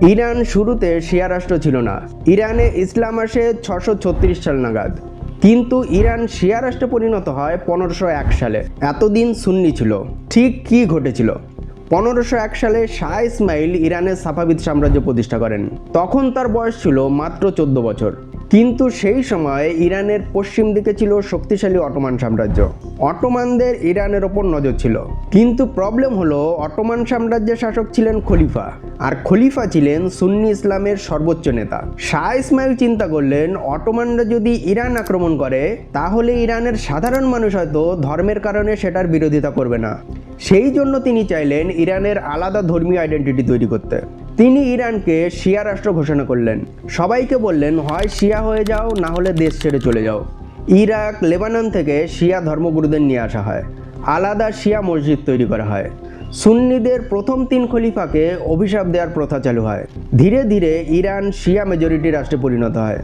Iran শুরুতে শিয়া রাষ্ট্র ছিল না। ইরানে ইসলাম আসে 636 সাল নাগাদ, কিন্তু ইরান শিয়া রাষ্ট্রে পরিণত হয় 1501 সালে। এতদিন সুন্নি ছিল। ঠিক কি ঘটেছিল? 1501 সালে শাহ ইসমাইল ইরানের সাফাভিদ সাম্রাজ্য প্রতিষ্ঠা করেন। তখন তার বয়স ছিল মাত্র 14 বছর। কিন্তু সেই সময় ইরানের পশ্চিম দিকে ছিল শক্তিশালী অটোমান সাম্রাজ্য। অটোমানদের ইরানের ওপর নজর ছিল, কিন্তু প্রবলেম হলো অটোমান সাম্রাজ্যের শাসক ছিলেন খলিফা, আর খলিফা ছিলেন সুন্নি ইসলামের সর্বোচ্চ নেতা। শাহ ইসমাইল চিন্তা করলেন, অটোমানরা যদি ইরান আক্রমণ করে তাহলে ইরানের সাধারণ মানুষ হয়তো ধর্মের কারণে সেটার বিরোধিতা করবে না। সেই জন্য তিনি চাইলেন ইরানের আলাদা ধর্মীয় আইডেন্টিটি তৈরি করতে। তিনি ইরানকে শিয়া রাষ্ট্র ঘোষণা করলেন। সবাইকে বললেন, হয় শিয়া হয়ে যাও, না হলে দেশ ছেড়ে চলে যাও। ইরাক, লেবানন থেকে শিয়া ধর্মগুরুদের নিয়ে আসা হয়। আলাদা শিয়া মসজিদ তৈরি করা হয়। সুন্নিদের প্রথম 3 খলিফাকে অভিশাপ দেওয়ার প্রথা চালু হয়। ধীরে ধীরে ইরান শিয়া মেজরিটি রাষ্ট্রে পরিণত হয়।